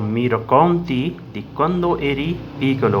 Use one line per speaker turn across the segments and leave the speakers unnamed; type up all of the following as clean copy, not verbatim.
mi racconti di quando eri piccolo।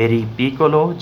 eri piccolo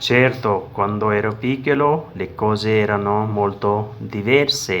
Certo, quando ero piccolo le cose erano molto diverse।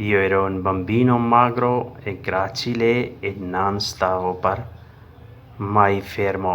Io ero un bambino magro e gracile e non stavo per mai fermo۔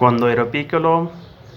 Quando ero piccolo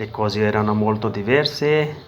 le cose erano molto diverse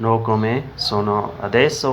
no come sono adesso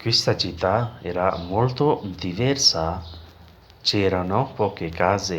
Questa città era molto diversa, c'erano poche case।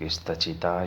Questa città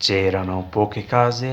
C'erano poche case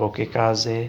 Poche case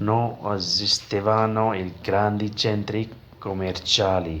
Non esistevano i grandi centri commerciali।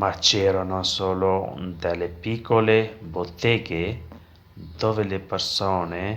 Ma c'erano solo delle piccole botteghe dove le persone,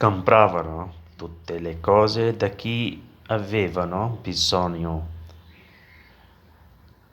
Compravano tutte le cose da chi avevano bisogno।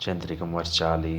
centri commerciali।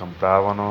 compravano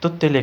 tutte le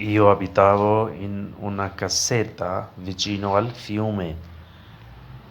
Io abitavo in una casetta vicino al fiume।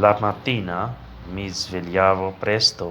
La mattina mi svegliavo presto।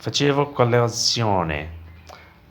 Facevo colazione।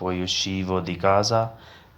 Poi uscivo di casa।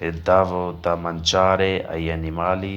E davo da mangiare agli animali।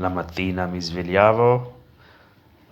La mattina mi svegliavo।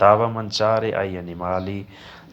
Dava mangiare agli animali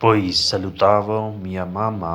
Poi salutavo mia mamma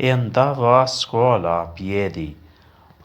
E andavo a scuola a piedi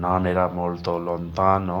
Non era molto lontano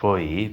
Poi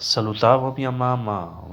salutavo mia mamma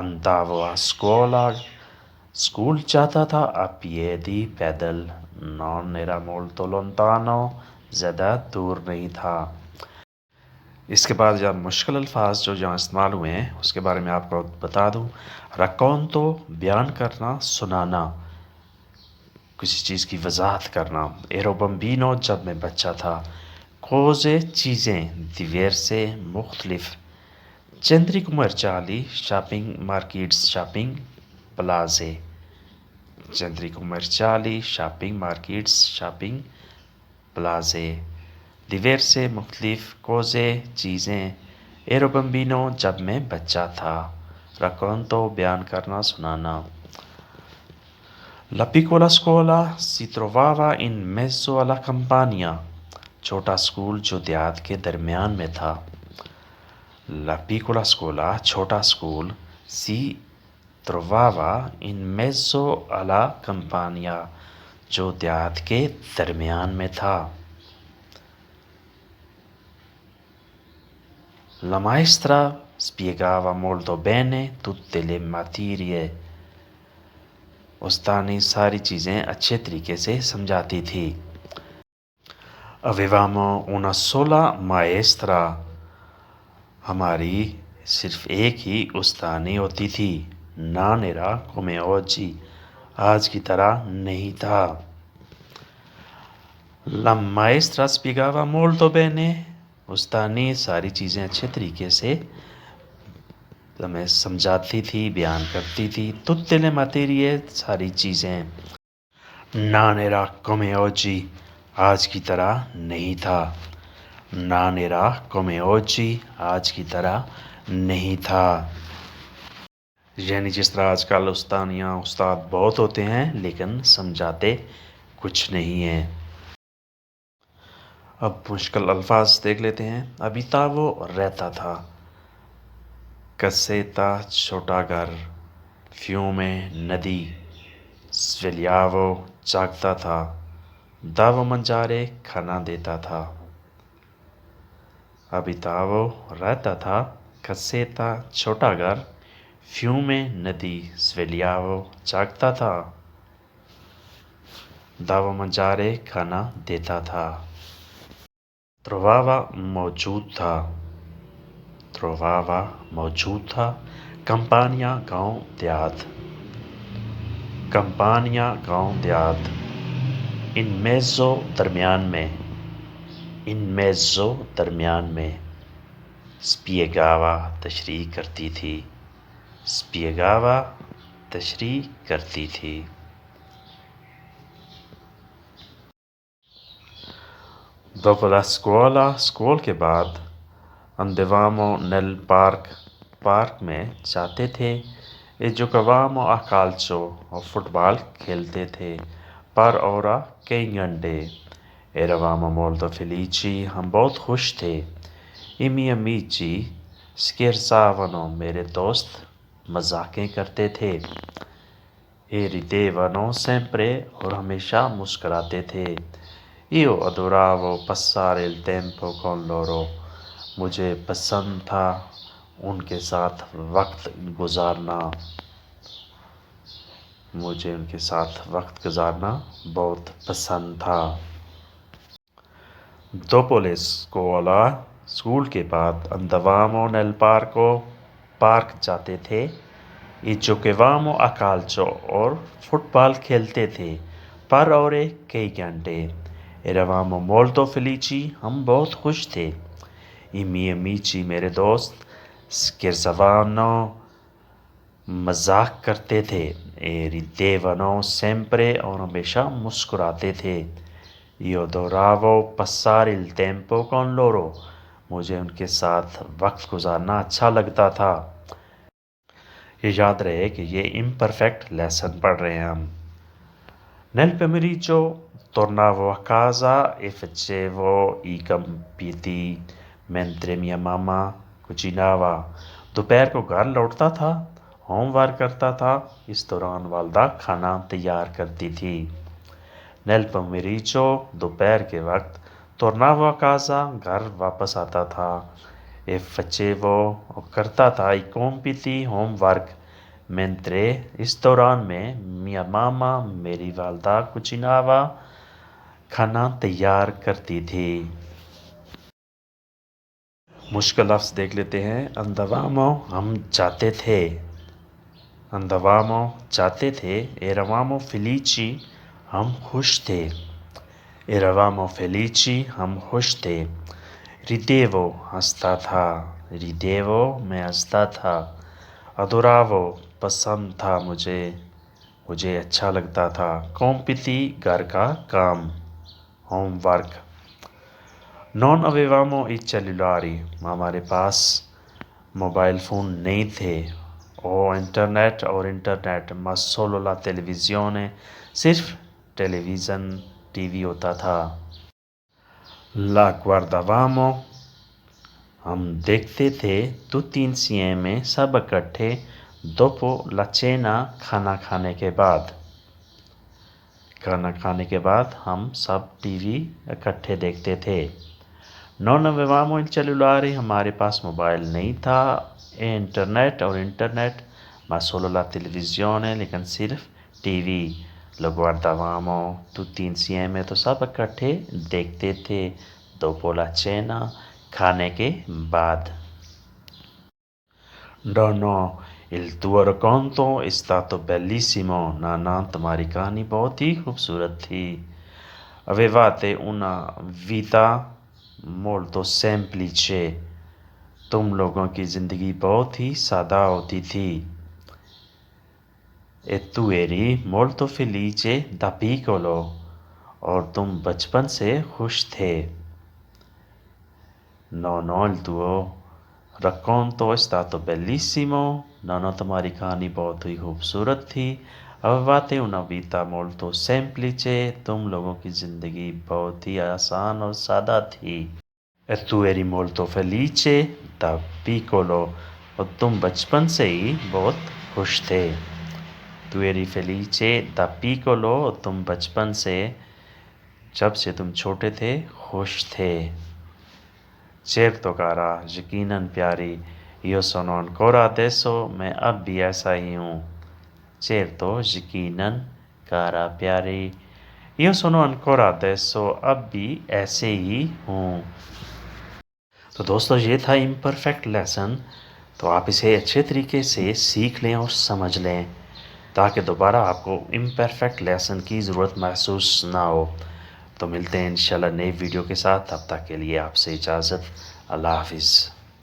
andavo a scuola, school جاتا تھا a piedi pedal, non era molto lontano, زیادہ دور نہیں تھا. اس کے بعد جب مشکل الفاظ جو جہاں استعمال ہوئے ہیں اس کے بارے میں آپ کو بتا دوں. رکونتو بیان کرنا، سنانا، کسی چیز کی وضاحت کرنا. ایرو بمبینو جب میں بچہ تھا. کوزے چیزیں، دیویر سے مختلف. چندری کمرچالی شاپنگ مارکیٹس، شاپنگ پلازے. چندری کمرچالی شاپنگ مارکیٹس، شاپنگ پلازے. دیویر سے مختلف، کوزے چیزیں. ایرو بمبینو جب میں بچہ تھا. رکونتو بیان کرنا، سنانا. La piccola scuola si trovava in mezzo alla campagna. چھوٹا اسکول جو دیہات کے درمیان میں تھا. La piccola scuola چھوٹا school si trovava in mezzo alla campagna جو دیہات کے درمیان میں تھا. La maestra spiegava molto bene tutte le materie. استانی ساری چیزیں اچھے طریقے سے سمجھاتی تھی. Avevamo una sola maestra. ہماری صرف ایک ہی استانی ہوتی تھی. Non era come oggi. آج کی طرح نہیں تھا. La maestra spiegava molto bene. استانی ساری چیزیں اچھے طریقے سے ہمیں سمجھاتی تھی، بیان کرتی تھی. tutte le materie ساری چیزیں. Non era come oggi. آج کی طرح نہیں تھا. Non era come oggi. آج کی طرح نہیں تھا. یعنی جس طرح آج کل استاد بہت ہوتے ہیں لیکن سمجھاتے کچھ نہیں ہیں. اب مشکل الفاظ دیکھ لیتے ہیں. ابیتاوو رہتا تھا. کسیتا چھوٹا گھر. فیومے ندی. سویلیاوو جاگتا تھا. داو منجارے کھانا دیتا تھا. ابیتاوو رہتا تھا. کسیتا چھوٹا گھر. فیومے ندی. سویلیاوو جاگتا تھا. داو منجارے کھانا دیتا تھا. تروواوا موجود تھا. تروواوا موجود تھا. کمپانیا گاؤں دیہات. کمپانیا گاؤں دیہات. ان میزو درمیان میں. ان میزو درمیان میں. سپیگاوا تشریح کرتی تھی. سپیگاوا تشریح کرتی تھی. dopo la scuola اسکول کے بعد. andavamo nel park پارک میں جاتے تھے. e giocavamo a calcio اور فٹ بال کھیلتے تھے. per ora che grande. eravamo molto felici. ہم بہت خوش تھے. i miei amici scherzavano. میرے دوست مذاقیں کرتے تھے. e ridevano sempre. اور ہمیشہ مسکراتے تھے. io adoravo passare il tempo con loro. مجھے پسند تھا ان کے ساتھ وقت گزارنا. مجھے ان کے ساتھ وقت گزارنا بہت پسند تھا. dopo la scuola اسکول کے بعد. andavamo nel parco پارک جاتے تھے. e giocavamo a calcio اور فٹ بال کھیلتے تھے. per ore che grande. eravamo molto felici. ہم بہت خوش تھے. i miei amici میرے دوست. scherzavano مذاق کرتے تھے. e ridevano sempre اور ہمیشہ مسکراتے تھے. io adoravo passare il tempo con loro. مجھے ان کے ساتھ وقت گزارنا اچھا لگتا تھا. یہ یاد رہے کہ یہ امپرفیکٹ لیسن پڑھ رہے ہیں ہم. nel pomeriggio tornavo a casa e facevo i compiti mentre mia mamma cucinava. دوپہر کو گھر لوٹتا تھا، ہوم ورک کرتا تھا، اس دوران والدہ کھانا تیار کرتی تھی. nel pomeriggio دوپہر کے وقت. tornavo a casa گھر واپس آتا تھا. e facevo اور کرتا تھا. i compiti home work. mentre اس دوران میں mia mamma میری والدہ cucinava کھانا تیار کرتی تھی۔ مشکل لفظ دیکھ لیتے ہیں۔ andavamo ہم جاتے تھے، andavamo جاتے تھے، eravamo felici ہم خوش تھے، eravamo felici ہم خوش تھے، ridevo ہنستا تھا، ridevo میں ہنستا تھا، adoravo پسند تھا مجھے اچھا لگتا تھا، compiti گھر کا کام homework, non avevamo i cellulari ہمارے پاس موبائل فون نہیں تھے، internet ma solo la televisione صرف ٹیلی ویژن ٹی وی ہوتا تھا، la guardavamo ہم دیکھتے تھے، tutti insieme سب اکٹھے، dopo la cena کھانا کھانے کے بعد ہم سب ٹی وی اکٹھے دیکھتے تھے، non avevamo il cellulare ہمارے پاس موبائل نہیں تھا، internet ma solo la televisione لیکن صرف T V, lo guardavamo tutti insieme تو سب اکٹھے دیکھتے تھے، dopo la cena کھانے کے بعد۔ no il tuo racconto è stato bellissimo نانا تمہاری کہانی بہت ہی خوبصورت تھی، avevate una vita molto semplice تم لوگوں کی زندگی بہت ہی سادہ ہوتی تھی، e tu eri molto felice da piccolo اور تم بچپن سے خوش تھے، no il tuo racconto è stato bellissimo نانا تمہاری کہانی بہت ہی خوبصورت تھی، avevate una vita molto semplice تم لوگوں کی زندگی بہت ہی آسان اور سادہ تھی، e tu eri molto felice da piccolo اور تم بچپن سے ہی بہت خوش تھے، tu eri felice da piccolo اور تم بچپن سے جب سے تم چھوٹے تھے خوش تھے، certo cara یقیناً پیاری، io sono ancora adesso میں اب بھی ایسا ہی ہوں، certo یقیناً cara پیاری، io sono ancora adesso اب بھی ایسے ہی ہوں۔ تو دوستو یہ تھا امپرفیکٹ لیسن، تو آپ اسے اچھے طریقے سے سیکھ لیں اور سمجھ لیں تاکہ دوبارہ آپ کو امپرفیکٹ لیسن کی ضرورت محسوس نہ ہو۔ تو ملتے ہیں انشاءاللہ نئی ویڈیو کے ساتھ، تب تک کے لیے آپ سے اجازت، اللہ حافظ۔